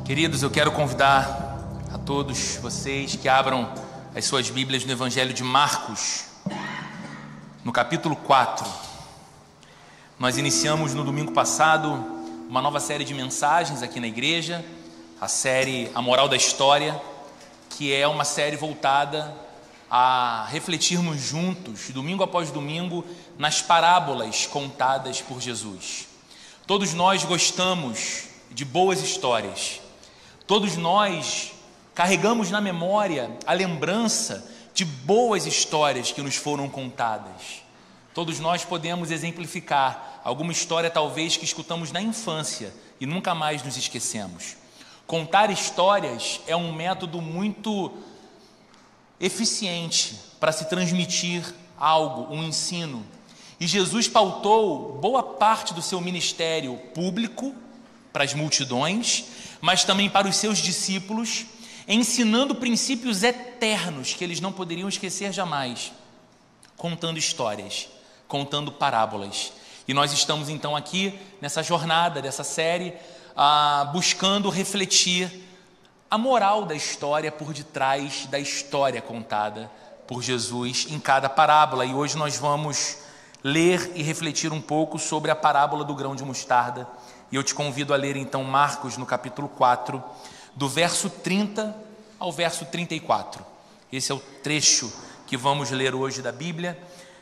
Queridos, eu quero convidar a todos vocês que abram as suas Bíblias no Evangelho de Marcos, no capítulo 4. Nós iniciamos no domingo passado uma nova série de mensagens aqui na igreja, a série A Moral da História, que é uma série voltada a refletirmos juntos, domingo após domingo, nas parábolas contadas por Jesus. Todos nós gostamos de boas histórias. Todos nós carregamos na memória a lembrança de boas histórias que nos foram contadas. Todos nós podemos exemplificar alguma história talvez que escutamos na infância e nunca mais nos esquecemos. Contar histórias é um método muito eficiente para se transmitir algo, um ensino. E Jesus pautou boa parte do seu ministério público para as multidões, mas também para os seus discípulos, ensinando princípios eternos que eles não poderiam esquecer jamais, contando histórias, contando parábolas. E nós estamos então aqui nessa jornada dessa série, buscando refletir a moral da história por detrás da história contada por Jesus em cada parábola. E hoje nós vamos ler e refletir um pouco sobre a parábola do grão de mostarda. E eu te convido a ler então Marcos no capítulo 4, do verso 30 ao verso 34. Esse é o trecho que vamos ler hoje da Bíblia.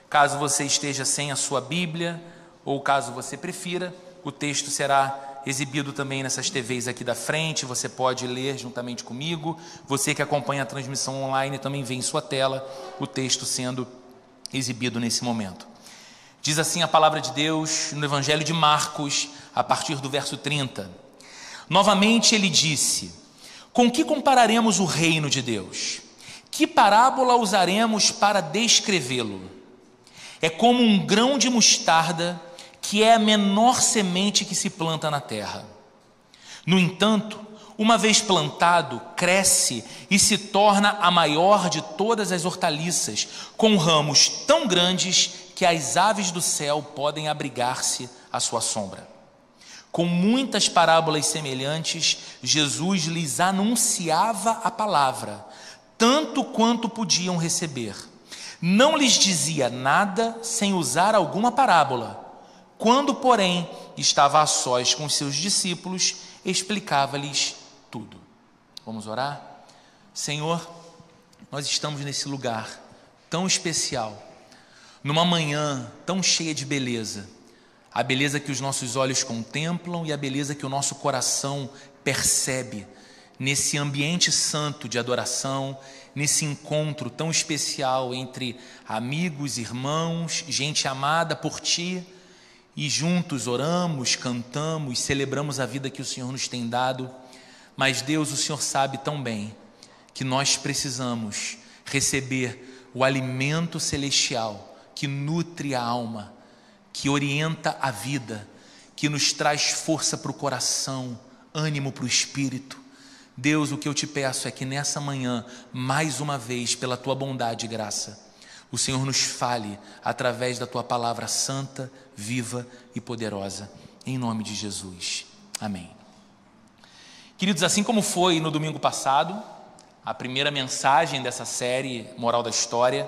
Caso você esteja sem a sua Bíblia, ou caso você prefira, o texto será exibido também nessas TVs aqui da frente, você pode ler juntamente comigo. Você que acompanha a transmissão online também vê em sua tela o texto sendo exibido nesse momento. Diz assim a palavra de Deus no Evangelho de Marcos, a partir do verso 30. Novamente ele disse: com que compararemos o reino de Deus? Que parábola usaremos para descrevê-lo? É como um grão de mostarda, que é a menor semente que se planta na terra. No entanto, uma vez plantado, cresce e se torna a maior de todas as hortaliças, com ramos tão grandes que as aves do céu podem abrigar-se à sua sombra. Com muitas parábolas semelhantes, Jesus lhes anunciava a palavra, tanto quanto podiam receber. Não lhes dizia nada sem usar alguma parábola. Quando, porém, estava a sós com seus discípulos, explicava-lhes tudo. Vamos orar? Senhor, nós estamos nesse lugar tão especial, numa manhã tão cheia de beleza, a beleza que os nossos olhos contemplam e a beleza que o nosso coração percebe nesse ambiente santo de adoração, nesse encontro tão especial entre amigos, irmãos, gente amada por Ti, e juntos oramos, cantamos, celebramos a vida que o Senhor nos tem dado. Mas Deus, o Senhor sabe tão bem que nós precisamos receber o alimento celestial que nutre a alma, que orienta a vida, que nos traz força para o coração, ânimo para o espírito. Deus, o que eu te peço é que nessa manhã, mais uma vez, pela Tua bondade e graça, o Senhor nos fale através da Tua palavra santa, viva e poderosa, em nome de Jesus. Amém. Queridos, assim como foi no domingo passado, a primeira mensagem dessa série Moral da História,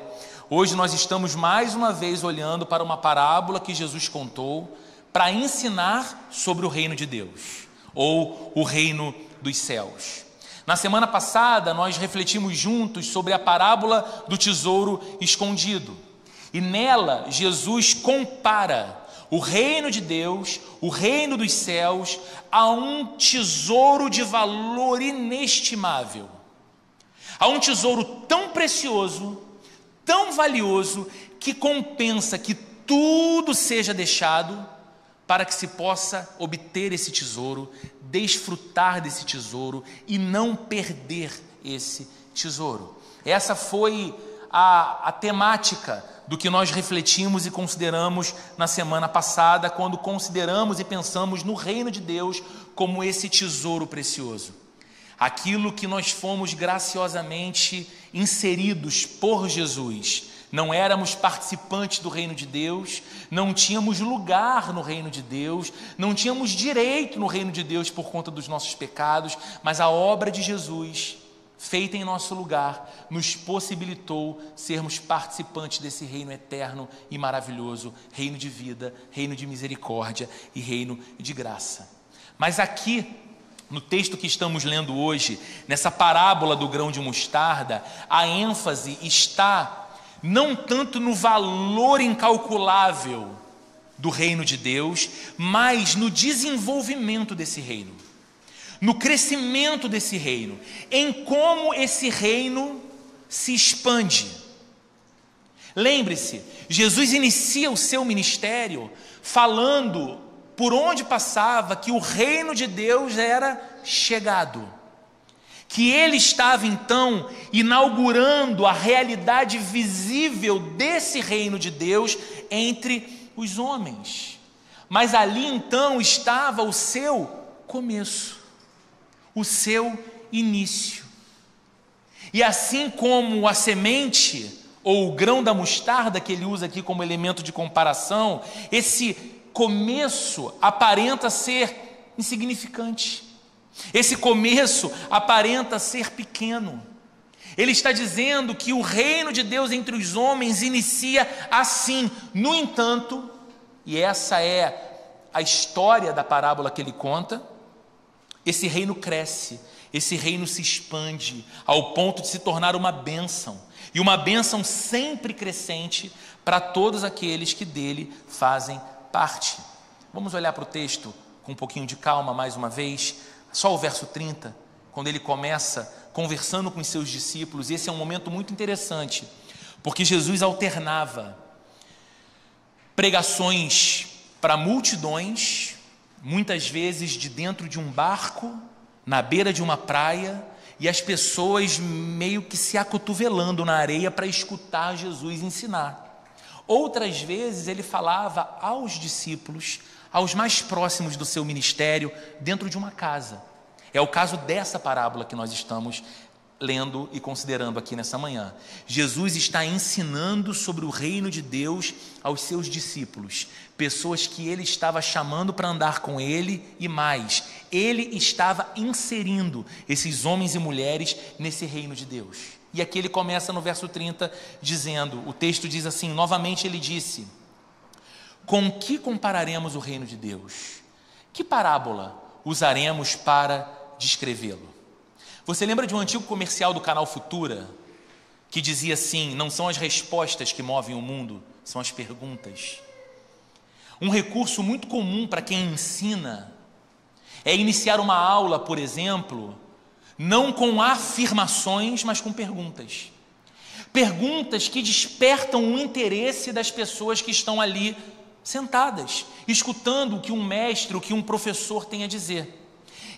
hoje nós estamos mais uma vez olhando para uma parábola que Jesus contou para ensinar sobre o reino de Deus, ou o reino dos céus. Na semana passada nós refletimos juntos sobre a parábola do tesouro escondido. E nela Jesus compara o reino de Deus, o reino dos céus, a um tesouro de valor inestimável. A um tesouro tão precioso, tão valioso, que compensa que tudo seja deixado para que se possa obter esse tesouro, desfrutar desse tesouro e não perder esse tesouro. Essa foi a temática do que nós refletimos e consideramos na semana passada, quando consideramos e pensamos no reino de Deus como esse tesouro precioso. Aquilo que nós fomos graciosamente inseridos por Jesus não éramos participantes do reino de Deus, não tínhamos lugar no reino de Deus, não tínhamos direito no reino de Deus por conta dos nossos pecados, mas a obra de Jesus, feita em nosso lugar, nos possibilitou sermos participantes desse reino eterno e maravilhoso, reino de vida, reino de misericórdia e reino de graça. Mas aqui, no texto que estamos lendo hoje, nessa parábola do grão de mostarda, a ênfase está não tanto no valor incalculável do reino de Deus, mas no desenvolvimento desse reino, no crescimento desse reino, em como esse reino se expande. Lembre-se, Jesus inicia o seu ministério falando por onde passava que o reino de Deus era chegado, que ele estava então inaugurando a realidade visível desse reino de Deus entre os homens. Mas ali então estava o seu começo, o seu início. E assim como a semente ou o grão da mostarda que ele usa aqui como elemento de comparação, esse começo aparenta ser insignificante. Esse começo aparenta ser pequeno. Ele está dizendo que o reino de Deus entre os homens inicia assim. No entanto, e essa é a história da parábola que ele conta, esse reino cresce, esse reino se expande ao ponto de se tornar uma bênção, e uma bênção sempre crescente para todos aqueles que dele fazem parte. Vamos olhar para o texto com um pouquinho de calma mais uma vez. Só o verso 30, quando ele começa conversando com os seus discípulos. E esse é um momento muito interessante, porque Jesus alternava pregações para multidões, muitas vezes de dentro de um barco, na beira de uma praia, e as pessoas meio que se acotovelando na areia para escutar Jesus ensinar. Outras vezes ele falava aos discípulos, aos mais próximos do seu ministério, dentro de uma casa. É o caso dessa parábola que nós estamos lendo e considerando aqui nessa manhã. Jesus está ensinando sobre o reino de Deus aos seus discípulos, pessoas que ele estava chamando para andar com ele, e mais, ele estava inserindo esses homens e mulheres nesse reino de Deus. E aqui ele começa no verso 30 dizendo, o texto diz assim, novamente ele disse: com que compararemos o reino de Deus? Que parábola usaremos para descrevê-lo? Você lembra de um antigo comercial do canal Futura que dizia assim: não são as respostas que movem o mundo, são as perguntas. Um recurso muito comum para quem ensina é iniciar uma aula, por exemplo, não com afirmações, mas com perguntas. Perguntas que despertam o interesse das pessoas que estão ali sentadas, escutando o que um mestre, o que um professor tem a dizer.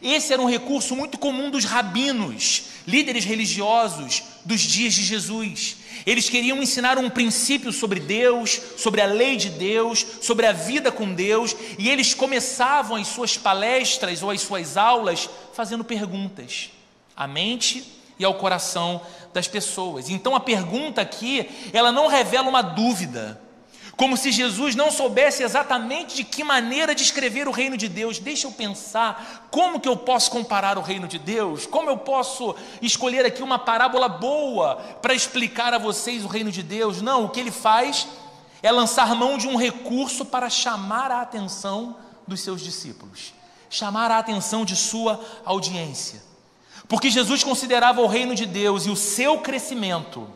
Esse era um recurso muito comum dos rabinos, líderes religiosos dos dias de Jesus. Eles queriam ensinar um princípio sobre Deus, sobre a lei de Deus, sobre a vida com Deus, e eles começavam as suas palestras ou as suas aulas fazendo perguntas à mente e ao coração das pessoas. Então a pergunta aqui, ela não revela uma dúvida, como se Jesus não soubesse exatamente de que maneira descrever o reino de Deus. Deixa eu pensar, como que eu posso comparar o reino de Deus? Como eu posso escolher aqui uma parábola boa para explicar a vocês o reino de Deus? Não, o que ele faz é lançar mão de um recurso para chamar a atenção dos seus discípulos, chamar a atenção de sua audiência. Porque Jesus considerava o reino de Deus e o seu crescimento,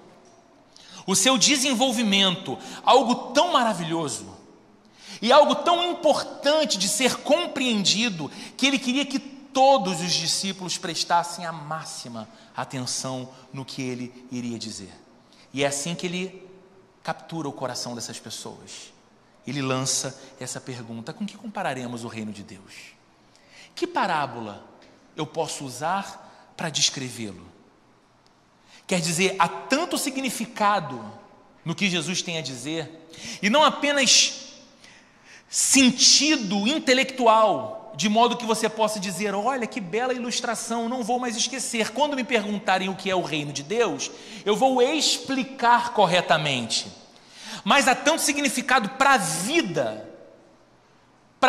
o seu desenvolvimento, algo tão maravilhoso e algo tão importante de ser compreendido, que ele queria que todos os discípulos prestassem a máxima atenção no que ele iria dizer. E é assim que ele captura o coração dessas pessoas. Ele lança essa pergunta: com que compararemos o reino de Deus? Que parábola eu posso usar para descrevê-lo? Quer dizer, há tanto significado no que Jesus tem a dizer, e não apenas sentido intelectual de modo que você possa dizer: olha que bela ilustração, não vou mais esquecer. Quando me perguntarem o que é o reino de Deus, eu vou explicar corretamente. Mas há tanto significado para a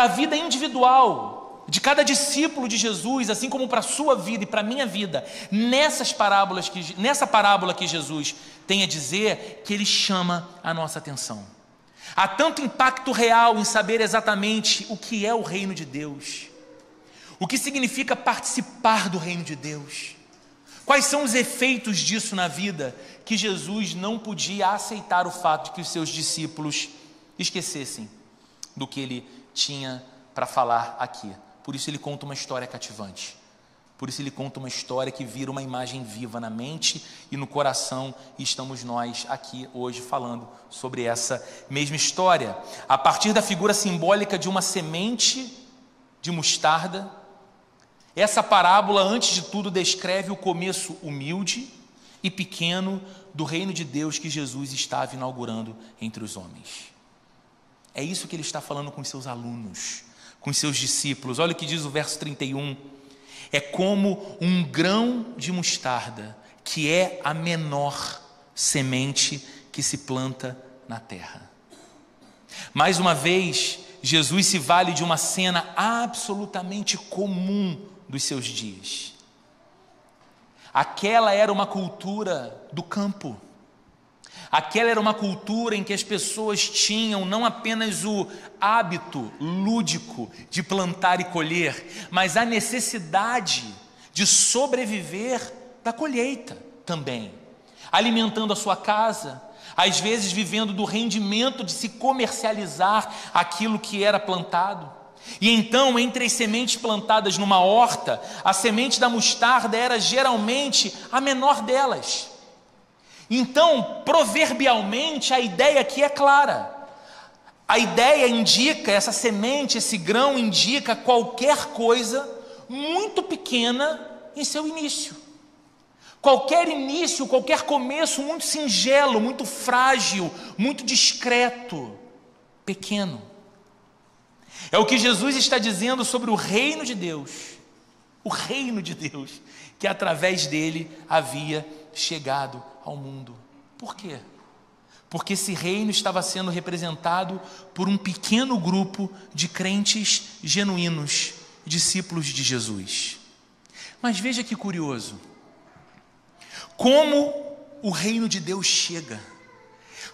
vida individual de cada discípulo de Jesus, assim como para a sua vida e para a minha vida, nessa parábola que Jesus tem a dizer, que ele chama a nossa atenção. Há tanto impacto real em saber exatamente o que é o reino de Deus, o que significa participar do reino de Deus, quais são os efeitos disso na vida, que Jesus não podia aceitar o fato de que os seus discípulos esquecessem do que ele tinha para falar aqui. Por isso ele conta uma história cativante. Por isso ele conta uma história que vira uma imagem viva na mente e no coração, e estamos nós aqui hoje falando sobre essa mesma história. A partir da figura simbólica de uma semente de mostarda, essa parábola, antes de tudo, descreve o começo humilde e pequeno do reino de Deus que Jesus estava inaugurando entre os homens. É isso que ele está falando com os seus alunos, com os seus discípulos. Olha o que diz o verso 31. É como um grão de mostarda, que é a menor semente que se planta na terra. Mais uma vez, Jesus se vale de uma cena absolutamente comum dos seus dias. Aquela era uma cultura do campo. Aquela era uma cultura em que as pessoas tinham não apenas o hábito lúdico de plantar e colher, mas a necessidade de sobreviver da colheita também, alimentando a sua casa, às vezes vivendo do rendimento de se comercializar aquilo que era plantado. E então, entre as sementes plantadas numa horta, a semente da mostarda era geralmente a menor delas. Então, proverbialmente, a ideia aqui é clara. A ideia indica, essa semente, esse grão indica qualquer coisa muito pequena em seu início. Qualquer início, qualquer começo muito singelo, muito frágil, muito discreto, pequeno. É o que Jesus está dizendo sobre o reino de Deus. O reino de Deus, que através dele havia chegado ao mundo. Por quê? Porque esse reino estava sendo representado por um pequeno grupo de crentes genuínos, discípulos de Jesus. Mas veja que curioso, como o reino de Deus chega,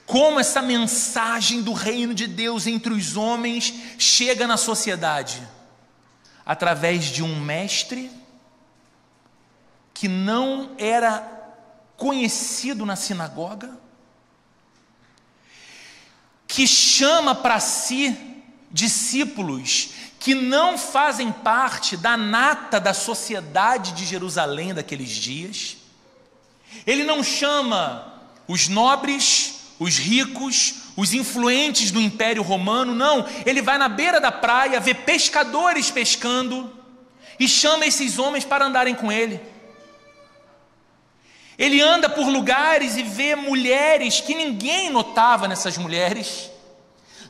como essa mensagem do reino de Deus entre os homens chega na sociedade, através de um mestre que não era conhecido na sinagoga, que chama para si discípulos que não fazem parte da nata da sociedade de Jerusalém daqueles dias. Ele não chama os nobres, os ricos, os influentes do Império Romano, não. Ele vai na beira da praia, vê pescadores pescando e chama esses homens para andarem com ele. Ele anda por lugares e vê mulheres que ninguém notava nessas mulheres,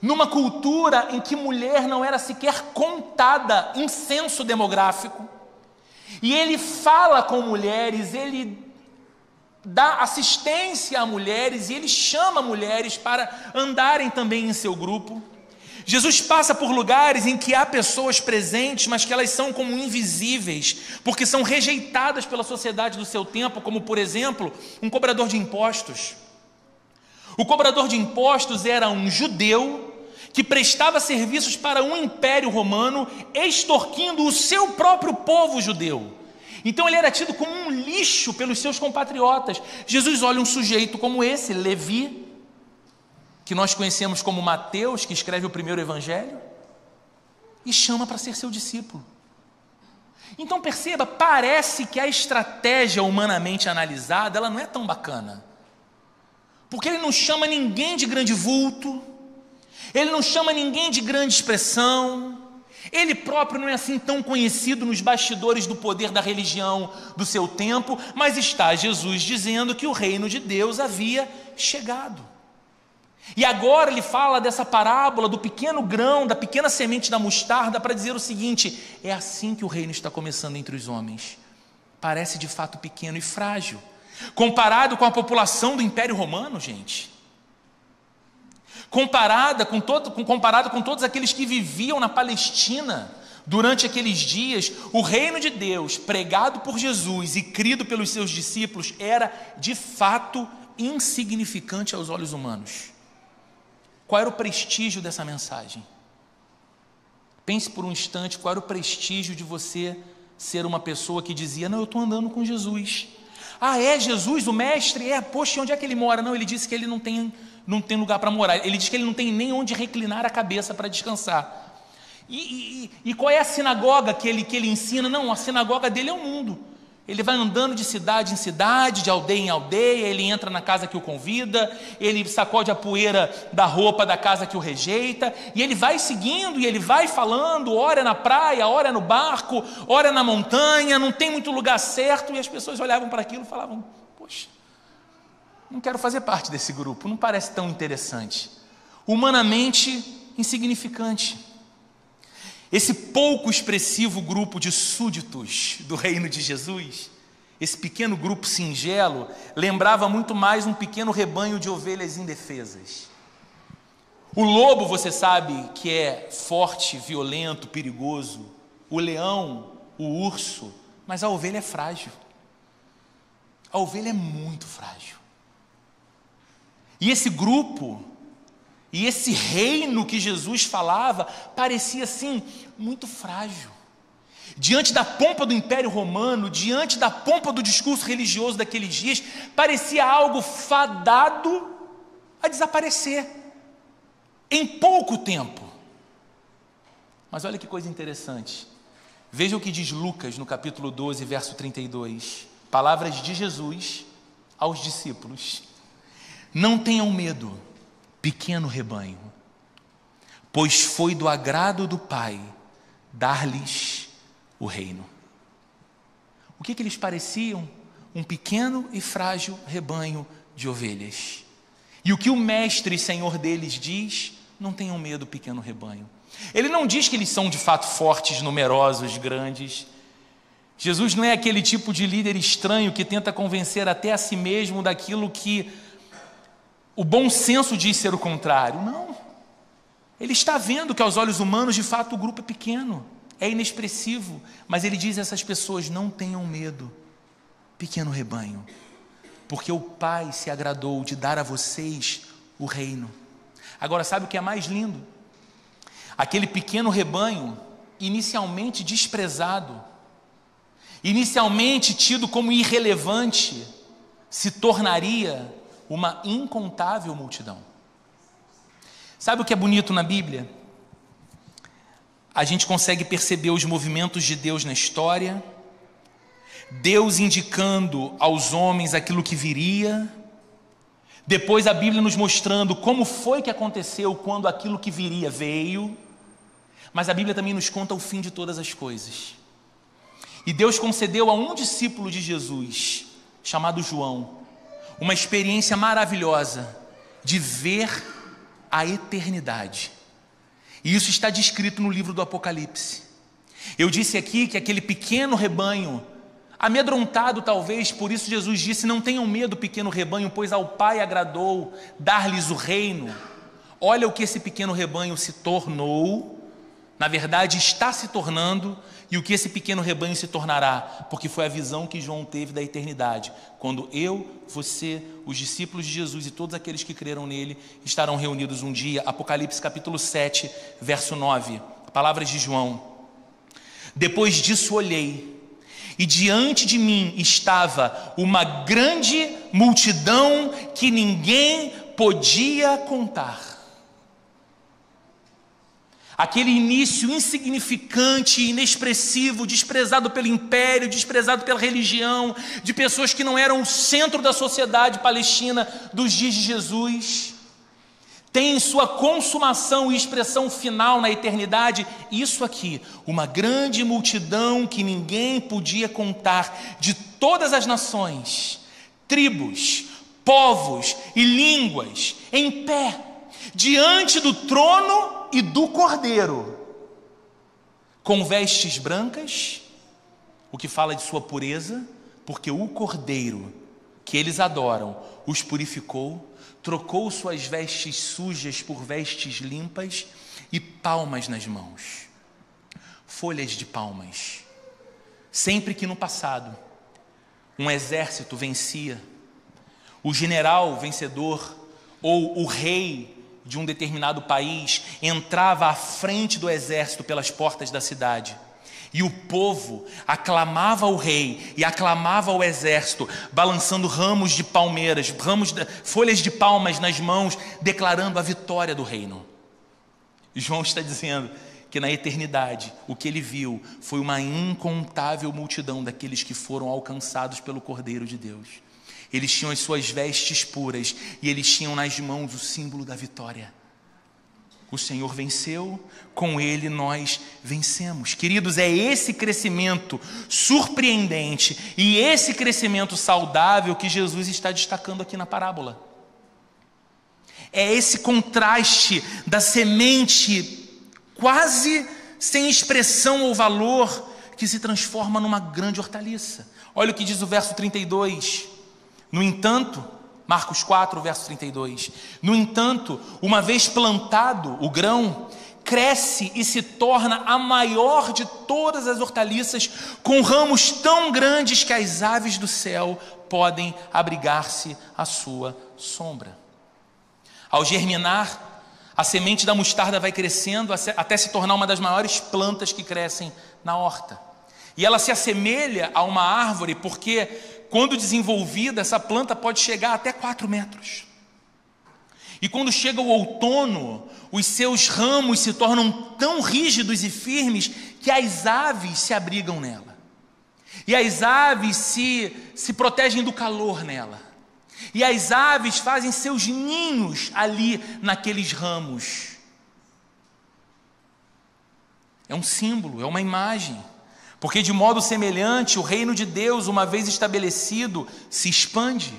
numa cultura em que mulher não era sequer contada em censo demográfico. E ele fala com mulheres, ele dá assistência a mulheres e ele chama mulheres para andarem também em seu grupo. Jesus passa por lugares em que há pessoas presentes, mas que elas são como invisíveis, porque são rejeitadas pela sociedade do seu tempo, como por exemplo, um cobrador de impostos. O cobrador de impostos era um judeu que prestava serviços para um império romano, extorquindo o seu próprio povo judeu. Então ele era tido como um lixo pelos seus compatriotas. Jesus olha um sujeito como esse, Levi, que nós conhecemos como Mateus, que escreve o primeiro evangelho, e chama para ser seu discípulo. Então perceba, parece que a estratégia humanamente analisada, ela não é tão bacana, porque ele não chama ninguém de grande vulto, ele não chama ninguém de grande expressão, ele próprio não é assim tão conhecido nos bastidores do poder da religião do seu tempo, mas está Jesus dizendo que o reino de Deus havia chegado. E agora ele fala dessa parábola do pequeno grão, da pequena semente da mostarda, para dizer o seguinte: é assim que o reino está começando entre os homens. Parece de fato pequeno e frágil, comparado com a população do Império Romano, gente. Comparado com todos aqueles que viviam na Palestina durante aqueles dias, o reino de Deus, pregado por Jesus e crido pelos seus discípulos, era de fato insignificante aos olhos humanos. Qual era o prestígio dessa mensagem? Pense por um instante, qual era o prestígio de você ser uma pessoa que dizia: não, eu estou andando com Jesus. Ah, é Jesus, o mestre? Poxa, onde é que ele mora? Não, ele disse que ele não tem lugar para morar. Ele diz que ele não tem nem onde reclinar a cabeça para descansar. E qual é a sinagoga que ele ensina? Não, a sinagoga dele é o mundo. Ele vai andando de cidade em cidade, de aldeia em aldeia, ele entra na casa que o convida, ele sacode a poeira da roupa da casa que o rejeita, e ele vai seguindo, e ele vai falando, ora na praia, ora no barco, ora na montanha, não tem muito lugar certo, e as pessoas olhavam para aquilo e falavam: poxa, não quero fazer parte desse grupo, não parece tão interessante, humanamente insignificante. Esse pouco expressivo grupo de súditos do reino de Jesus, esse pequeno grupo singelo, lembrava muito mais um pequeno rebanho de ovelhas indefesas. O lobo, você sabe que é forte, violento, perigoso, o leão, o urso, mas a ovelha é frágil. A ovelha é muito frágil. E esse grupo, e esse reino que Jesus falava, parecia assim, muito frágil. Diante da pompa do Império Romano, diante da pompa do discurso religioso daqueles dias, parecia algo fadado a desaparecer em pouco tempo. Mas olha que coisa interessante. Veja o que diz Lucas no capítulo 12, verso 32. Palavras de Jesus aos discípulos: não tenham medo, pequeno rebanho, pois foi do agrado do Pai dar-lhes o reino. O que eles pareciam? Um pequeno e frágil rebanho de ovelhas. E o que o mestre e senhor deles diz? Não tenham medo, pequeno rebanho. Ele não diz que eles são de fato fortes, numerosos, grandes. Jesus não é aquele tipo de líder estranho que tenta convencer até a si mesmo daquilo que o bom senso diz ser o contrário. Não. Ele está vendo que aos olhos humanos, de fato, o grupo é pequeno, é inexpressivo, mas ele diz a essas pessoas: não tenham medo, pequeno rebanho, porque o Pai se agradou de dar a vocês o reino. Agora, sabe o que é mais lindo? Aquele pequeno rebanho, inicialmente desprezado, inicialmente tido como irrelevante, se tornaria uma incontável multidão. Sabe o que é bonito na Bíblia? A gente consegue perceber os movimentos de Deus na história, Deus indicando aos homens aquilo que viria, depois a Bíblia nos mostrando como foi que aconteceu quando aquilo que viria veio, mas a Bíblia também nos conta o fim de todas as coisas. E Deus concedeu a um discípulo de Jesus, chamado João, uma experiência maravilhosa de ver a eternidade. E isso está descrito no livro do Apocalipse. Eu disse aqui que aquele pequeno rebanho, amedrontado talvez, por isso Jesus disse: não tenham medo, pequeno rebanho, pois ao Pai agradou dar-lhes o reino. Olha o que esse pequeno rebanho se tornou, na verdade está se tornando, e o que esse pequeno rebanho se tornará, porque foi a visão que João teve da eternidade, quando eu, você, os discípulos de Jesus e todos aqueles que creram nele estarão reunidos um dia. Apocalipse capítulo 7, verso 9, palavras de João: depois disso olhei, e diante de mim estava uma grande multidão que ninguém podia contar. Aquele início insignificante, inexpressivo, desprezado pelo império, desprezado pela religião, de pessoas que não eram o centro da sociedade palestina dos dias de Jesus, tem em sua consumação e expressão final na eternidade isso aqui: uma grande multidão que ninguém podia contar, de todas as nações, tribos, povos e línguas, em pé, diante do trono e do Cordeiro, com vestes brancas, o que fala de sua pureza, porque o Cordeiro que eles adoram os purificou, trocou suas vestes sujas por vestes limpas e palmas nas mãos, folhas de palmas. Sempre que no passado um exército vencia, o general vencedor ou o rei de um determinado país entrava à frente do exército pelas portas da cidade, e o povo aclamava o rei e aclamava o exército, balançando ramos de palmeiras, folhas de palmas nas mãos, declarando a vitória do reino. João está dizendo que na eternidade o que ele viu foi uma incontável multidão daqueles que foram alcançados pelo Cordeiro de Deus. Eles tinham as suas vestes puras e eles tinham nas mãos o símbolo da vitória. O Senhor venceu, com Ele nós vencemos. Queridos, é esse crescimento surpreendente e esse crescimento saudável que Jesus está destacando aqui na parábola. É esse contraste da semente quase sem expressão ou valor que se transforma numa grande hortaliça. Olha o que diz o verso 32. No entanto, Marcos 4, verso 32. No entanto, uma vez plantado o grão, cresce e se torna a maior de todas as hortaliças, com ramos tão grandes que as aves do céu podem abrigar-se à sua sombra. Ao germinar, a semente da mostarda vai crescendo até se tornar uma das maiores plantas que crescem na horta. E ela se assemelha a uma árvore porque, quando desenvolvida, essa planta pode chegar até 4 metros. E quando chega o outono, os seus ramos se tornam tão rígidos e firmes que as aves se abrigam nela. E as aves se protegem do calor nela. E as aves fazem seus ninhos ali naqueles ramos. É um símbolo, é uma imagem. Porque de modo semelhante, o reino de Deus, uma vez estabelecido, se expande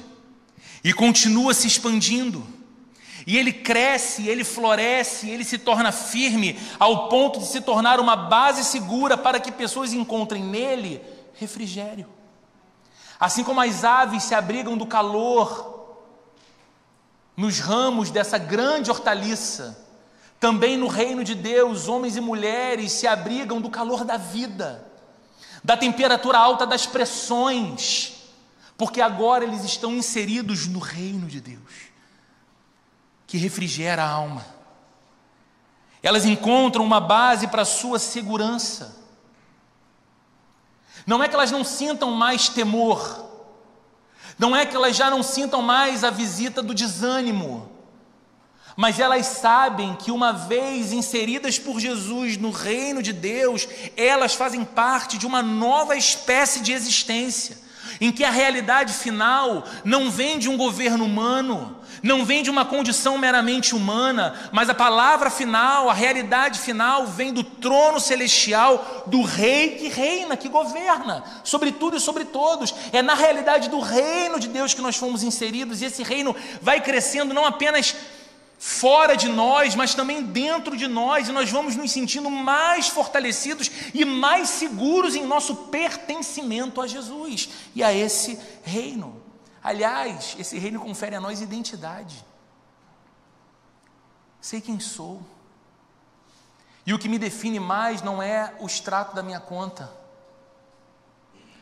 e continua se expandindo. E ele cresce, ele floresce, ele se torna firme ao ponto de se tornar uma base segura para que pessoas encontrem nele refrigério. Assim como as aves se abrigam do calor nos ramos dessa grande hortaliça, também no reino de Deus, homens e mulheres se abrigam do calor da vida, da temperatura alta das pressões, porque agora eles estão inseridos no reino de Deus, que refrigera a alma. Elas encontram uma base para a sua segurança. Não é que elas não sintam mais temor, não é que elas já não sintam mais a visita do desânimo, mas elas sabem que uma vez inseridas por Jesus no reino de Deus, elas fazem parte de uma nova espécie de existência, em que a realidade final não vem de um governo humano, não vem de uma condição meramente humana, mas a palavra final, a realidade final vem do trono celestial, do rei que reina, que governa sobre tudo e sobre todos. É na realidade do reino de Deus que nós fomos inseridos, e esse reino vai crescendo não apenas fora de nós, mas também dentro de nós, e nós vamos nos sentindo mais fortalecidos e mais seguros em nosso pertencimento a Jesus e a esse reino. Aliás, esse reino confere a nós identidade. Sei quem sou. E o que me define mais não é o extrato da minha conta,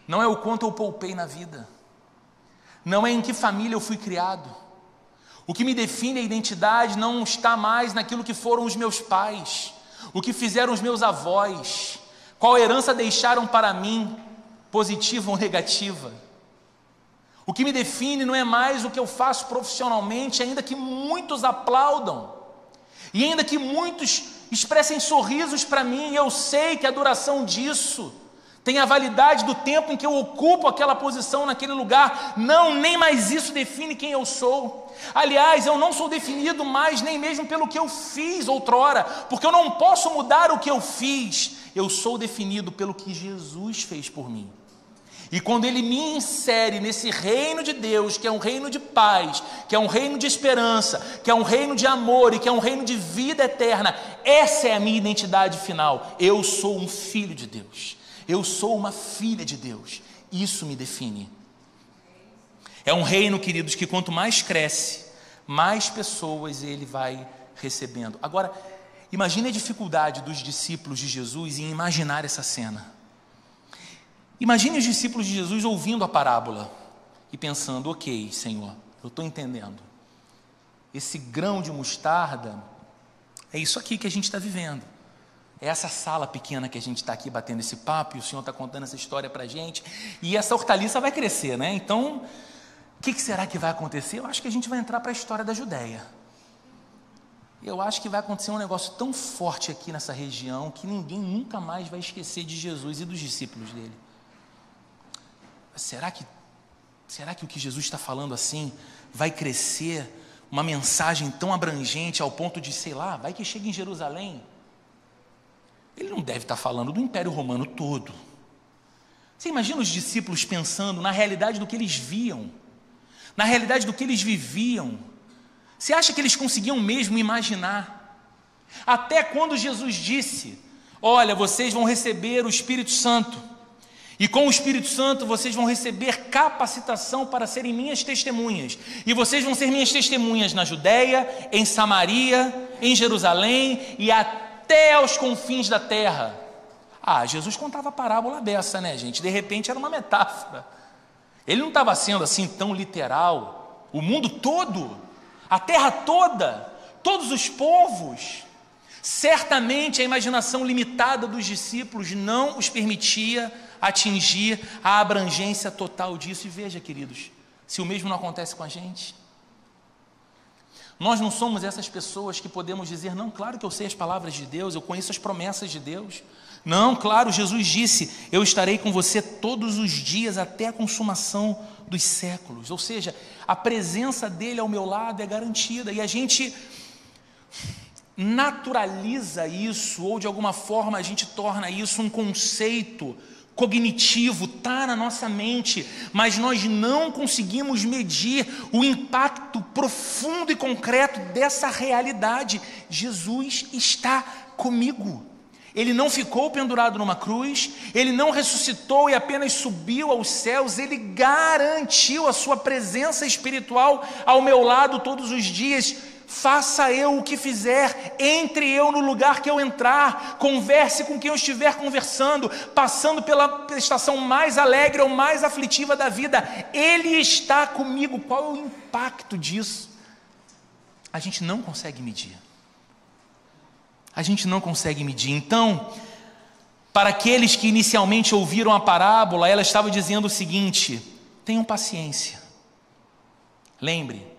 não é o quanto eu poupei na vida, não é em que família eu fui criado. O que me define a identidade não está mais naquilo que foram os meus pais, o que fizeram os meus avós, qual herança deixaram para mim, positiva ou negativa. O que me define não é mais o que eu faço profissionalmente, ainda que muitos aplaudam, e ainda que muitos expressem sorrisos para mim, eu sei que a duração disso tem a validade do tempo em que eu ocupo aquela posição naquele lugar. Não, nem mais isso define quem eu sou. Aliás, eu não sou definido mais nem mesmo pelo que eu fiz outrora, porque eu não posso mudar o que eu fiz. Eu sou definido pelo que Jesus fez por mim. E quando Ele me insere nesse reino de Deus, que é um reino de paz, que é um reino de esperança, que é um reino de amor e que é um reino de vida eterna, essa é a minha identidade final. Eu sou um filho de Deus. Eu sou uma filha de Deus. Isso me define. É um reino, queridos, que quanto mais cresce, mais pessoas Ele vai recebendo. Agora, imagine a dificuldade dos discípulos de Jesus em imaginar essa cena. Imagine os discípulos de Jesus ouvindo a parábola e pensando: ok, Senhor, eu estou entendendo. Esse grão de mostarda é isso aqui que a gente está vivendo. É essa sala pequena que a gente está aqui batendo esse papo e o Senhor está contando essa história para a gente. E essa hortaliça vai crescer, né? Então, o que será que vai acontecer? Eu acho que a gente vai entrar para a história da Judéia. Eu acho que vai acontecer um negócio tão forte aqui nessa região que ninguém nunca mais vai esquecer de Jesus e dos discípulos dele. Será que o que Jesus está falando assim vai crescer, uma mensagem tão abrangente ao ponto de, sei lá, vai que chega em Jerusalém? Ele não deve estar falando do Império Romano todo. Você imagina os discípulos pensando na realidade do que eles viam, na realidade do que eles viviam? Você acha que eles conseguiam mesmo imaginar? Até quando Jesus disse: olha, vocês vão receber o Espírito Santo, e com o Espírito Santo vocês vão receber capacitação para serem minhas testemunhas. E vocês vão ser minhas testemunhas na Judéia, em Samaria, em Jerusalém e até aos confins da terra. Jesus contava a parábola dessa, né, gente? De repente era uma metáfora. Ele não estava sendo assim tão literal. O mundo todo, a terra toda, todos os povos. Certamente a imaginação limitada dos discípulos não os permitia atingir a abrangência total disso. E veja, queridos, se o mesmo não acontece com a gente. Nós não somos essas pessoas que podemos dizer: não, claro que eu sei as palavras de Deus, eu conheço as promessas de Deus. Não, claro, Jesus disse: eu estarei com você todos os dias até a consumação dos séculos. Ou seja, a presença dele ao meu lado é garantida. E a gente naturaliza isso, ou de alguma forma a gente torna isso um conceito cognitivo, está na nossa mente, mas nós não conseguimos medir o impacto profundo e concreto dessa realidade. Jesus está comigo. Ele não ficou pendurado numa cruz, Ele não ressuscitou e apenas subiu aos céus, Ele garantiu a sua presença espiritual ao meu lado todos os dias. Faça eu o que fizer, entre eu no lugar que eu entrar, converse com quem eu estiver conversando, passando pela estação mais alegre ou mais aflitiva da vida, Ele está comigo. Qual é o impacto disso? A gente não consegue medir. A gente não consegue medir. Então, para aqueles que inicialmente ouviram a parábola, ela estava dizendo o seguinte: tenham paciência. Lembre,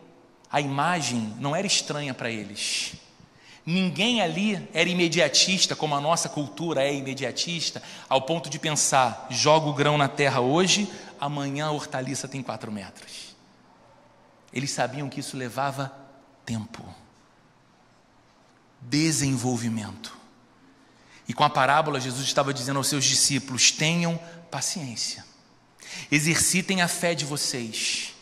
a imagem não era estranha para eles. Ninguém ali era imediatista, como a nossa cultura é imediatista, ao ponto de pensar: joga o grão na terra hoje, amanhã a hortaliça tem 4 metros. Eles sabiam que isso levava tempo, desenvolvimento. E com a parábola, Jesus estava dizendo aos seus discípulos: tenham paciência, exercitem a fé de vocês,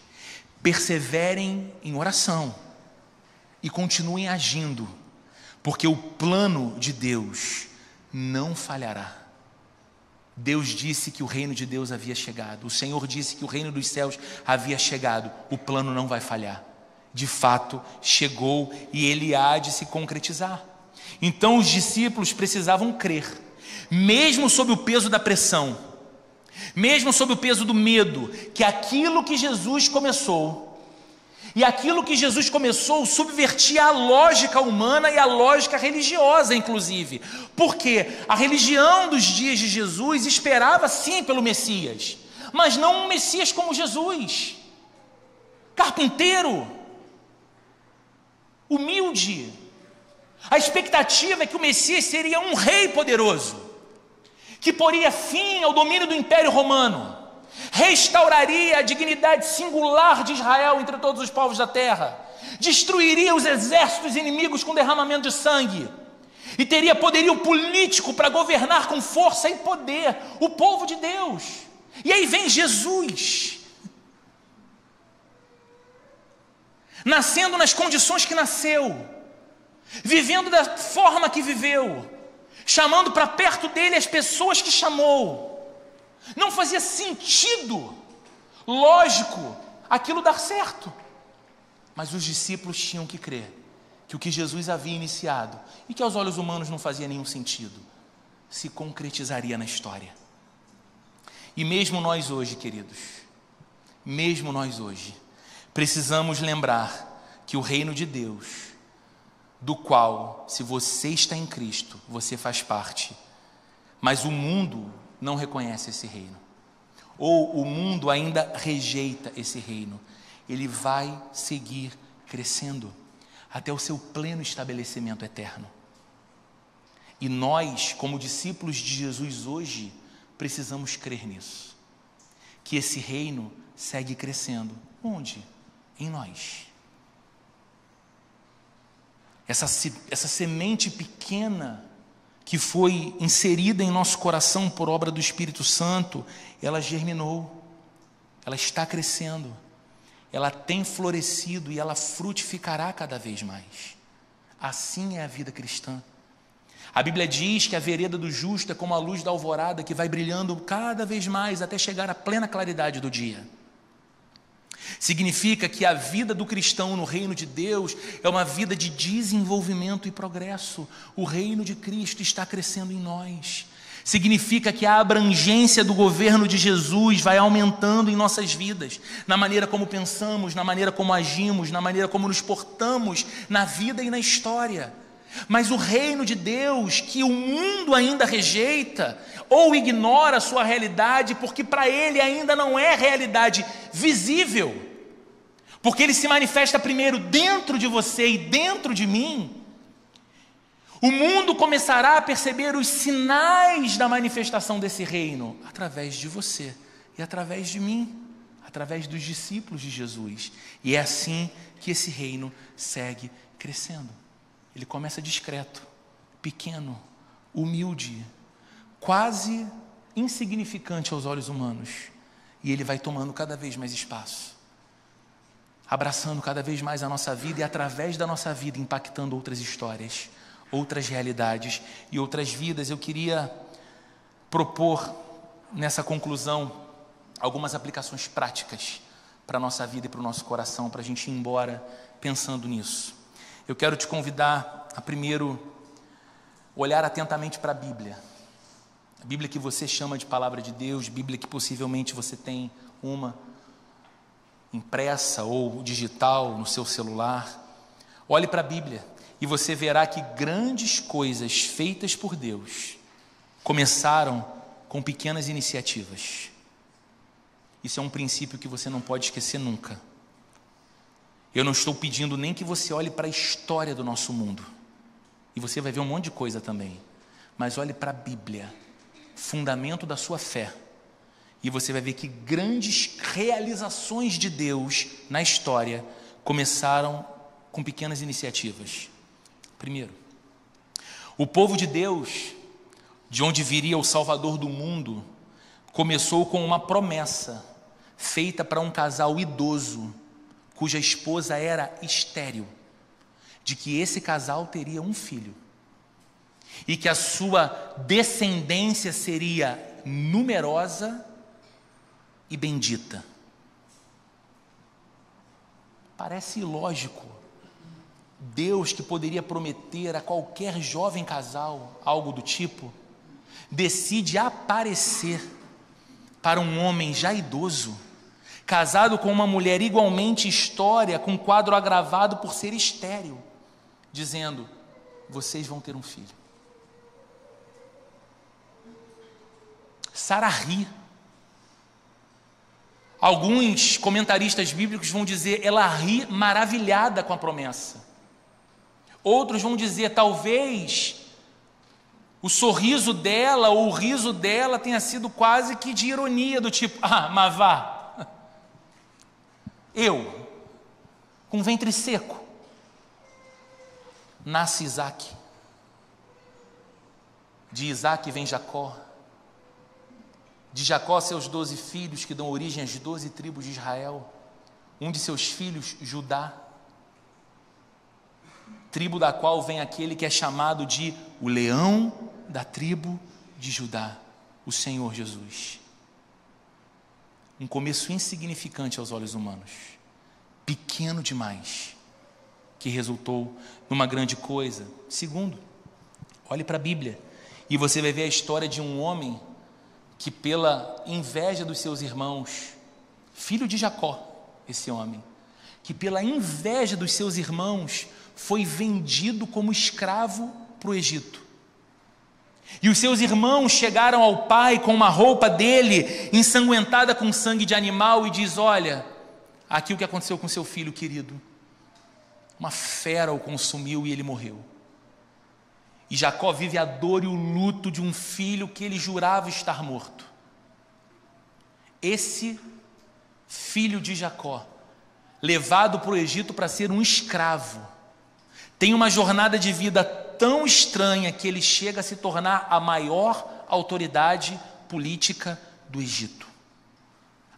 perseverem em oração e continuem agindo, porque o plano de Deus não falhará. Deus disse que o reino de Deus havia chegado, o Senhor disse que o reino dos céus havia chegado, o plano não vai falhar. De fato, chegou e ele há de se concretizar. Então os discípulos precisavam crer, mesmo sob o peso da pressão, mesmo sob o peso do medo, que aquilo que Jesus começou, e aquilo que Jesus começou subvertia a lógica humana e a lógica religiosa, inclusive, porque a religião dos dias de Jesus esperava sim pelo Messias, mas não um Messias como Jesus, carpinteiro, humilde. A expectativa é que o Messias seria um rei poderoso, que poria fim ao domínio do Império Romano, restauraria a dignidade singular de Israel entre todos os povos da terra, destruiria os exércitos inimigos com derramamento de sangue, e teria poderio político para governar com força e poder o povo de Deus. E aí vem Jesus, nascendo nas condições que nasceu, vivendo da forma que viveu, chamando para perto dele as pessoas que chamou. Não fazia sentido, lógico, aquilo dar certo. Mas os discípulos tinham que crer que o que Jesus havia iniciado, e que aos olhos humanos não fazia nenhum sentido, se concretizaria na história. E mesmo nós hoje, queridos, mesmo nós hoje, precisamos lembrar que o reino de Deus, do qual, se você está em Cristo, você faz parte, mas o mundo não reconhece esse reino, ou o mundo ainda rejeita esse reino, ele vai seguir crescendo até o seu pleno estabelecimento eterno. E nós, como discípulos de Jesus hoje, precisamos crer nisso, que esse reino segue crescendo. Onde? Em nós. Essa semente pequena que foi inserida em nosso coração por obra do Espírito Santo, ela germinou, ela está crescendo, ela tem florescido e ela frutificará cada vez mais. Assim é a vida cristã. A Bíblia diz que a vereda do justo é como a luz da alvorada que vai brilhando cada vez mais até chegar à plena claridade do dia. Significa que a vida do cristão no reino de Deus é uma vida de desenvolvimento e progresso. O reino de Cristo está crescendo em nós. Significa que a abrangência do governo de Jesus vai aumentando em nossas vidas, na maneira como pensamos, na maneira como agimos, na maneira como nos portamos na vida e na história. Mas o reino de Deus, que o mundo ainda rejeita ou ignora a sua realidade, porque para ele ainda não é realidade visível, porque ele se manifesta primeiro dentro de você e dentro de mim, o mundo começará a perceber os sinais da manifestação desse reino através de você e através de mim, através dos discípulos de Jesus. E é assim que esse reino segue crescendo. Ele começa discreto, pequeno, humilde, quase insignificante aos olhos humanos, e ele vai tomando cada vez mais espaço, abraçando cada vez mais a nossa vida e através da nossa vida impactando outras histórias, outras realidades e outras vidas. Eu queria propor nessa conclusão algumas aplicações práticas para a nossa vida e para o nosso coração, para a gente ir embora pensando nisso. Eu quero te convidar a primeiro olhar atentamente para a Bíblia que você chama de palavra de Deus, Bíblia que possivelmente você tem uma impressa ou digital no seu celular. Olhe para a Bíblia e você verá que grandes coisas feitas por Deus começaram com pequenas iniciativas. Isso é um princípio que você não pode esquecer nunca. Eu não estou pedindo nem que você olhe para a história do nosso mundo, e você vai ver um monte de coisa também, mas olhe para a Bíblia, fundamento da sua fé, e você vai ver que grandes realizações de Deus na história começaram com pequenas iniciativas. Primeiro, o povo de Deus, de onde viria o Salvador do mundo, começou com uma promessa feita para um casal idoso, cuja esposa era estéril, de que esse casal teria um filho e que a sua descendência seria numerosa e bendita. Parece ilógico. Deus, que poderia prometer a qualquer jovem casal algo do tipo, decide aparecer para um homem já idoso, casado com uma mulher igualmente estéril, com um quadro agravado por ser estéril, dizendo: vocês vão ter um filho. Sara ri. Alguns comentaristas bíblicos vão dizer, ela ri maravilhada com a promessa. Outros vão dizer, talvez o sorriso dela ou o riso dela tenha sido quase que de ironia, do tipo: mas vá, eu, com ventre seco, nasce Isaac, de Isaac vem Jacó, De Jacó, seus 12 filhos, que dão origem às 12 tribos de Israel. Um de seus filhos, Judá, tribo da qual vem aquele que é chamado de o leão da tribo de Judá, o Senhor Jesus. Um começo insignificante aos olhos humanos, pequeno demais, que resultou numa grande coisa. Segundo, olhe para a Bíblia e você vai ver a história de um homem que, pela inveja dos seus irmãos, filho de Jacó, esse homem, que pela inveja dos seus irmãos foi vendido como escravo para o Egito. E os seus irmãos chegaram ao pai com uma roupa dele ensanguentada com sangue de animal e diz: olha, aqui o que aconteceu com seu filho querido, uma fera o consumiu e ele morreu. E Jacó vive a dor e o luto de um filho que ele jurava estar morto. Esse filho de Jacó, levado para o Egito para ser um escravo, tem uma jornada de vida tão estranha que ele chega a se tornar a maior autoridade política do Egito.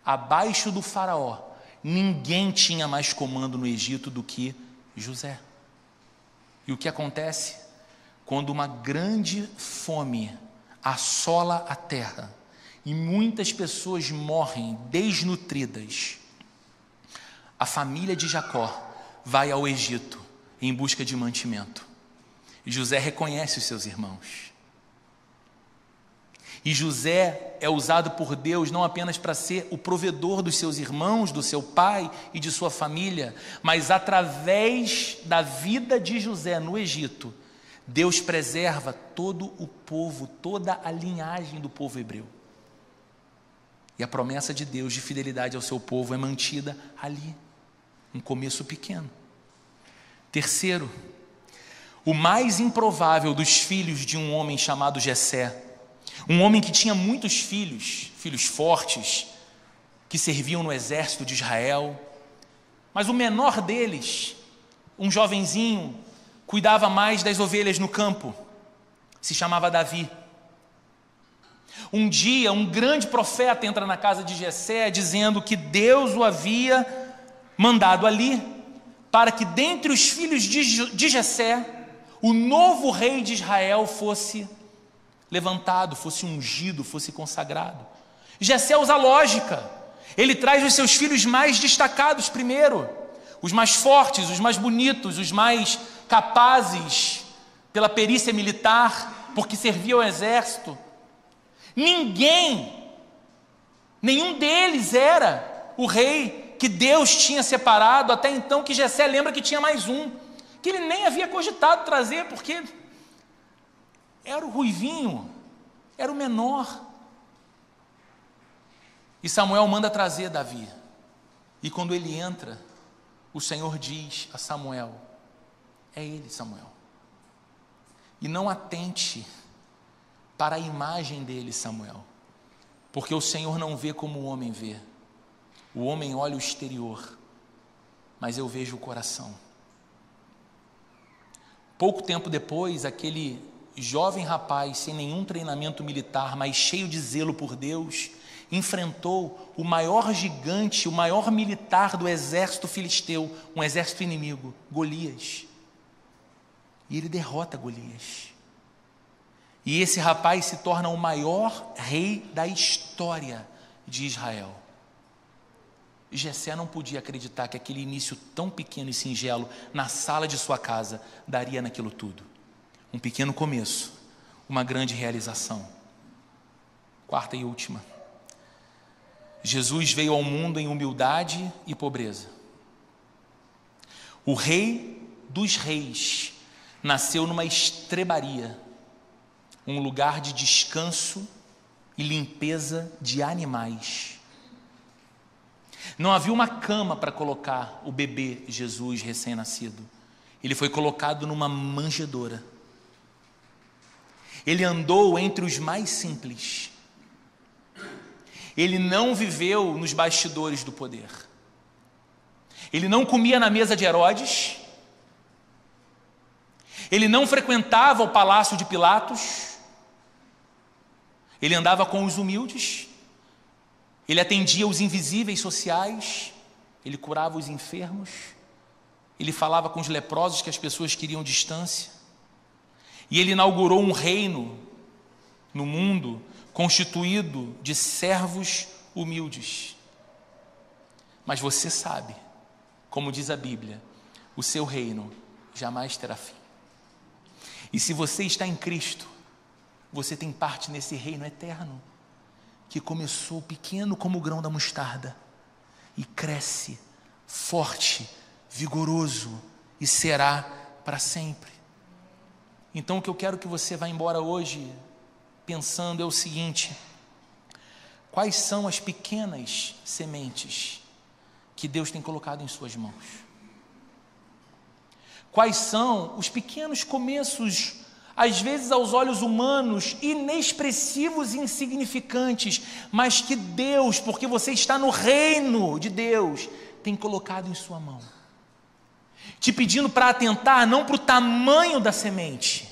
Abaixo do faraó, ninguém tinha mais comando no Egito do que José. E o que acontece? Quando uma grande fome assola a terra e muitas pessoas morrem desnutridas, a família de Jacó vai ao Egito em busca de mantimento. E José reconhece os seus irmãos. E José é usado por Deus não apenas para ser o provedor dos seus irmãos, do seu pai e de sua família, mas através da vida de José no Egito, Deus preserva todo o povo, toda a linhagem do povo hebreu. E a promessa de Deus de fidelidade ao seu povo é mantida ali, um começo pequeno. Terceiro, o mais improvável dos filhos de um homem chamado Jessé, um homem que tinha muitos filhos, filhos fortes, que serviam no exército de Israel, mas o menor deles, um jovenzinho, cuidava mais das ovelhas no campo, se chamava Davi. Um dia, um grande profeta entra na casa de Jessé, dizendo que Deus o havia mandado ali, para que dentre os filhos de Jessé, o novo rei de Israel fosse levantado, fosse ungido, fosse consagrado. Jessé usa lógica, ele traz os seus filhos mais destacados primeiro, os mais fortes, os mais bonitos, os mais capazes pela perícia militar, porque servia ao exército. Nenhum deles era o rei que Deus tinha separado, até então que Jessé lembra que tinha mais um, que ele nem havia cogitado trazer, porque era o ruivinho, era o menor. E Samuel manda trazer Davi, e quando ele entra, o Senhor diz a Samuel: é ele, Samuel, e não atente para a imagem dele, Samuel, porque o Senhor não vê como o homem vê. O homem olha o exterior, mas eu vejo o coração. Pouco tempo depois, aquele jovem rapaz, sem nenhum treinamento militar, mas cheio de zelo por Deus, enfrentou o maior gigante, o maior militar do exército filisteu, um exército inimigo, Golias. E ele derrota Golias. E esse rapaz se torna o maior rei da história de Israel. Jessé não podia acreditar que aquele início tão pequeno e singelo na sala de sua casa daria naquilo tudo. Um pequeno começo, uma grande realização. Quarta e última. Jesus veio ao mundo em humildade e pobreza. O rei dos reis nasceu numa estrebaria, um lugar de descanso e limpeza de animais. Não havia uma cama para colocar o bebê Jesus recém-nascido. Ele foi colocado numa manjedoura. Ele andou entre os mais simples. Ele não viveu nos bastidores do poder. Ele não comia na mesa de Herodes. Ele não frequentava o palácio de Pilatos. Ele andava com os humildes, Ele atendia os invisíveis sociais, ele curava os enfermos, ele falava com os leprosos que as pessoas queriam distância. E ele inaugurou um reino no mundo constituído de servos humildes. Mas você sabe, como diz a Bíblia, o seu reino jamais terá fim. E se você está em Cristo, você tem parte nesse reino eterno, que começou pequeno como o grão da mostarda e cresce forte, vigoroso e será para sempre. Então o que eu quero que você vá embora hoje pensando é o seguinte: quais são as pequenas sementes que Deus tem colocado em suas mãos? Quais são os pequenos começos, às vezes aos olhos humanos, inexpressivos e insignificantes, mas que Deus, porque você está no reino de Deus, tem colocado em sua mão, te pedindo para atentar não para o tamanho da semente,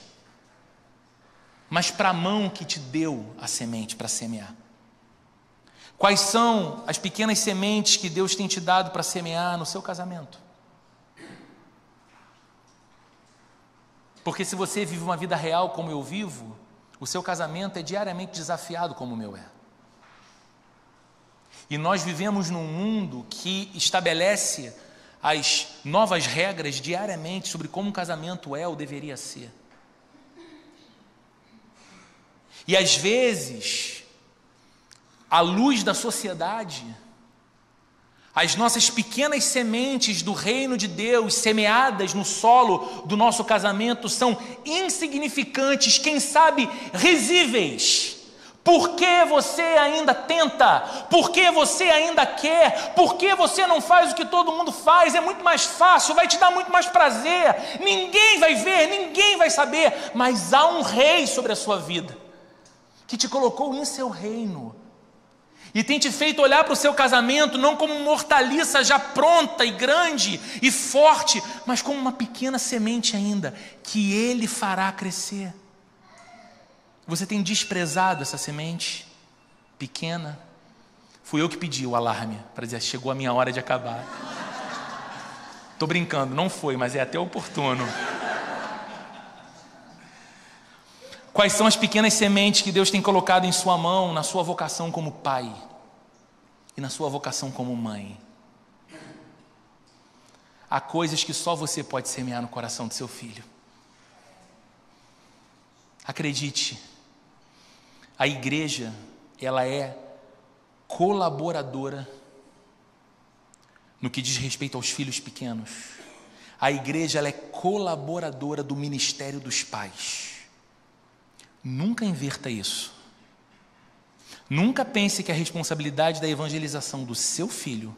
mas para a mão que te deu a semente para semear. Quais são as pequenas sementes que Deus tem te dado para semear no seu casamento? Porque se você vive uma vida real como eu vivo, o seu casamento é diariamente desafiado como o meu é. E nós vivemos num mundo que estabelece as novas regras diariamente sobre como um casamento é ou deveria ser. E às vezes, à luz da sociedade, as nossas pequenas sementes do reino de Deus, semeadas no solo do nosso casamento, são insignificantes, quem sabe risíveis. Por que você ainda tenta? Por que você ainda quer? Por que você não faz o que todo mundo faz? É muito mais fácil, vai te dar muito mais prazer. Ninguém vai ver, ninguém vai saber, mas há um rei sobre a sua vida, que te colocou em seu reino, e tem te feito olhar para o seu casamento não como uma hortaliça já pronta e grande e forte, mas como uma pequena semente ainda, que Ele fará crescer. Você tem desprezado essa semente pequena? Fui eu que pedi o alarme, para dizer, chegou a minha hora de acabar. Estou brincando, não foi, mas é até oportuno. Quais são as pequenas sementes que Deus tem colocado em sua mão, na sua vocação como pai e na sua vocação como mãe? Há coisas que só você pode semear no coração do seu filho. Acredite, a igreja, ela é colaboradora no que diz respeito aos filhos pequenos. A igreja, ela é colaboradora do ministério dos pais. Nunca inverta isso. Nunca pense que a responsabilidade da evangelização do seu filho,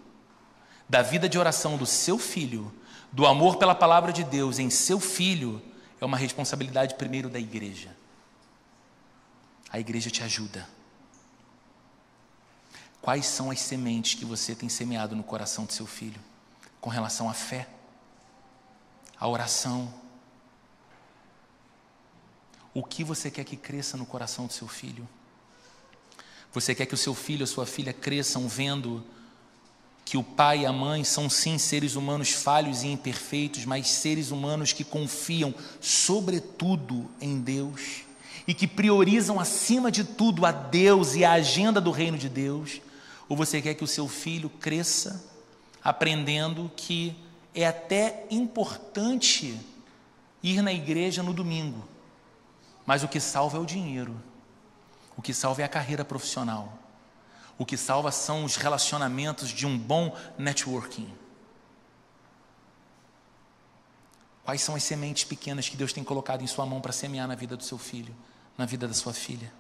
da vida de oração do seu filho, do amor pela palavra de Deus em seu filho, é uma responsabilidade primeiro da igreja. A igreja te ajuda. Quais são as sementes que você tem semeado no coração do seu filho? Com relação à fé, à oração. O que você quer que cresça no coração do seu filho? Você quer que o seu filho ou sua filha cresçam vendo que o pai e a mãe são sim seres humanos falhos e imperfeitos, mas seres humanos que confiam sobretudo em Deus e que priorizam acima de tudo a Deus e a agenda do reino de Deus? Ou você quer que o seu filho cresça aprendendo que é até importante ir na igreja no domingo, mas o que salva é o dinheiro, o que salva é a carreira profissional, o que salva são os relacionamentos de um bom networking? Quais são as sementes pequenas que Deus tem colocado em sua mão para semear na vida do seu filho, na vida da sua filha?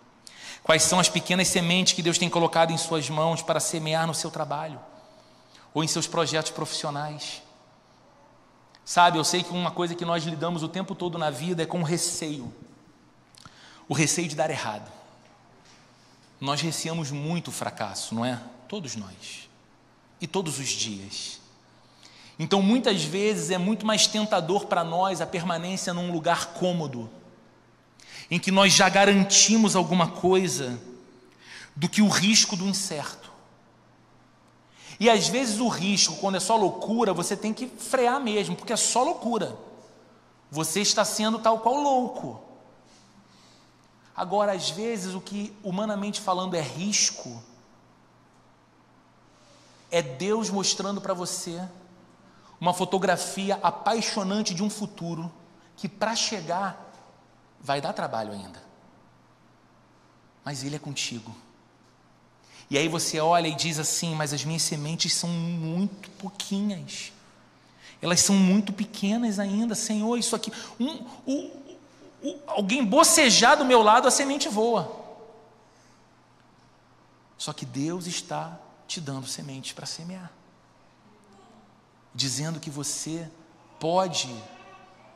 Quais são as pequenas sementes que Deus tem colocado em suas mãos para semear no seu trabalho ou em seus projetos profissionais? Sabe, eu sei que uma coisa que nós lidamos o tempo todo na vida é com receio. O receio de dar errado. Nós receamos muito o fracasso, não é? Todos nós. E todos os dias. Então, muitas vezes é muito mais tentador para nós a permanência num lugar cômodo, em que nós já garantimos alguma coisa, do que o risco do incerto. E às vezes o risco, quando é só loucura, você tem que frear mesmo, porque é só loucura. Você está sendo tal qual louco. Agora, às vezes, o que humanamente falando é risco, é Deus mostrando para você uma fotografia apaixonante de um futuro que para chegar vai dar trabalho ainda. Mas Ele é contigo. E aí você olha e diz assim, mas as minhas sementes são muito pouquinhas. Elas são muito pequenas ainda, Senhor, isso aqui. Alguém bocejar do meu lado, a semente voa. Só que Deus está te dando sementes para semear. Dizendo que você pode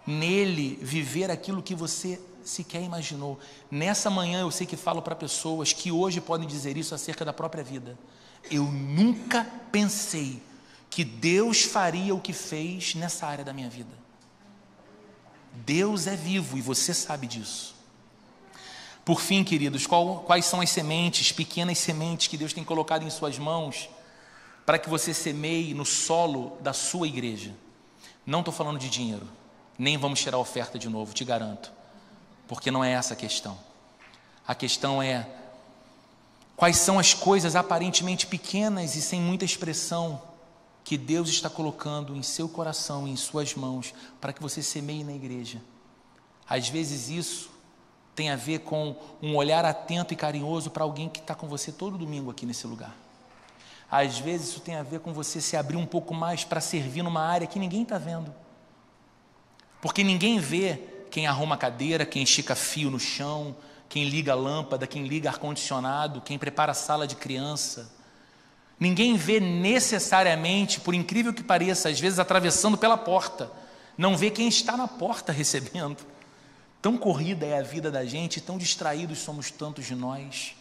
nele viver aquilo que você sequer imaginou. Nessa manhã eu sei que falo para pessoas que hoje podem dizer isso acerca da própria vida. Eu nunca pensei que Deus faria o que fez nessa área da minha vida. Deus é vivo e você sabe disso. Por fim, queridos, quais são as sementes, pequenas sementes que Deus tem colocado em suas mãos para que você semeie no solo da sua igreja? Não estou falando de dinheiro, nem vamos tirar a oferta de novo, te garanto, porque não é essa a questão. A questão é quais são as coisas aparentemente pequenas e sem muita expressão que Deus está colocando em seu coração e em suas mãos para que você semeie na igreja. Às vezes isso tem a ver com um olhar atento e carinhoso para alguém que está com você todo domingo aqui nesse lugar. Às vezes isso tem a ver com você se abrir um pouco mais para servir numa área que ninguém está vendo. Porque ninguém vê quem arruma a cadeira, quem estica fio no chão, quem liga a lâmpada, quem liga ar-condicionado, quem prepara a sala de criança. Ninguém vê necessariamente, por incrível que pareça, às vezes atravessando pela porta, não vê quem está na porta recebendo. Tão corrida é a vida da gente, tão distraídos somos tantos de nós.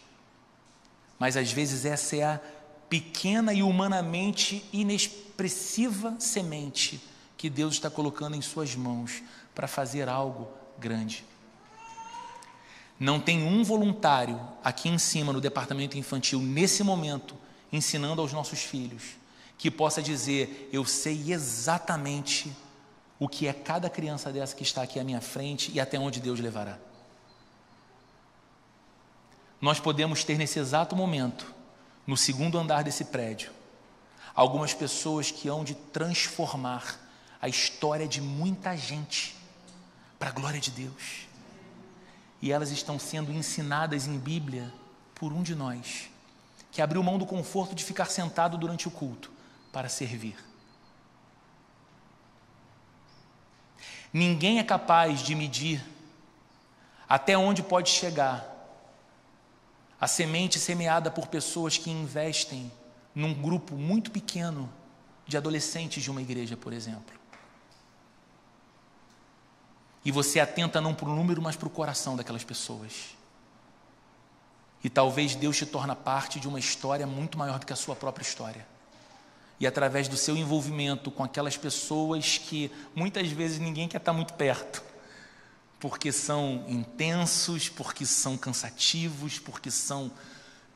Mas às vezes essa é a pequena e humanamente inexpressiva semente que Deus está colocando em suas mãos para fazer algo grande. Não tem um voluntário aqui em cima no departamento infantil, nesse momento, ensinando aos nossos filhos, que possa dizer, eu sei exatamente o que é cada criança dessa que está aqui à minha frente e até onde Deus levará. Nós podemos ter nesse exato momento, no segundo andar desse prédio, algumas pessoas que hão de transformar a história de muita gente para a glória de Deus. E elas estão sendo ensinadas em Bíblia por um de nós, que abriu mão do conforto de ficar sentado durante o culto para servir. Ninguém é capaz de medir até onde pode chegar a semente semeada por pessoas que investem num grupo muito pequeno de adolescentes de uma igreja, por exemplo. E você atenta não para o número, mas para o coração daquelas pessoas. E talvez Deus te torne parte de uma história muito maior do que a sua própria história. E através do seu envolvimento com aquelas pessoas que muitas vezes ninguém quer estar muito perto, porque são intensos, porque são cansativos, porque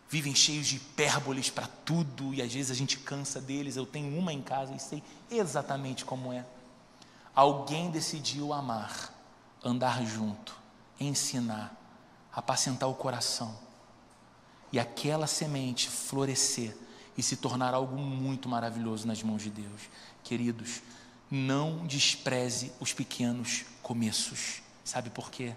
vivem cheios de hipérboles para tudo, e às vezes a gente cansa deles. Eu tenho uma em casa e sei exatamente como é. Alguém decidiu amar, andar junto, ensinar, apacentar o coração, e aquela semente florescer e se tornar algo muito maravilhoso nas mãos de Deus. Queridos, não despreze os pequenos começos. Sabe por quê?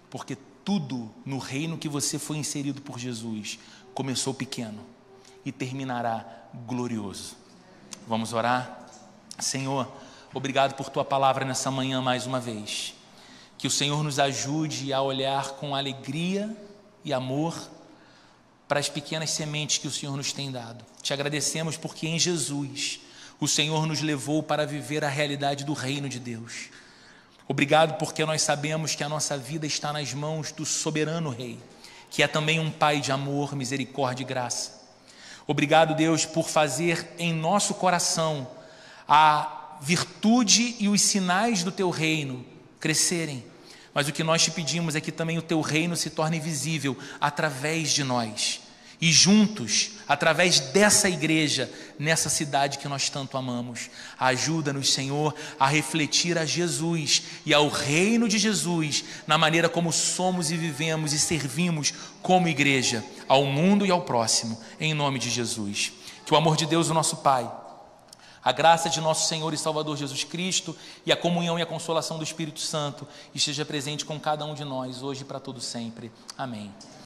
Porque tudo no reino que você foi inserido por Jesus começou pequeno e terminará glorioso. Vamos orar? Senhor, obrigado por Tua palavra nessa manhã mais uma vez. Que o Senhor nos ajude a olhar com alegria e amor para as pequenas sementes que o Senhor nos tem dado. Te agradecemos porque em Jesus o Senhor nos levou para viver a realidade do reino de Deus. Obrigado porque nós sabemos que a nossa vida está nas mãos do soberano Rei, que é também um Pai de amor, misericórdia e graça. Obrigado, Deus, por fazer em nosso coração a virtude e os sinais do Teu reino crescerem. Mas o que nós te pedimos é que também o Teu reino se torne visível através de nós. e juntos, através dessa igreja, nessa cidade que nós tanto amamos. Ajuda-nos, Senhor, a refletir a Jesus e ao reino de Jesus na maneira como somos e vivemos e servimos como igreja ao mundo e ao próximo, em nome de Jesus. Que o amor de Deus, o nosso Pai, a graça de nosso Senhor e Salvador Jesus Cristo e a comunhão e a consolação do Espírito Santo esteja presente com cada um de nós, hoje e para todo sempre. Amém.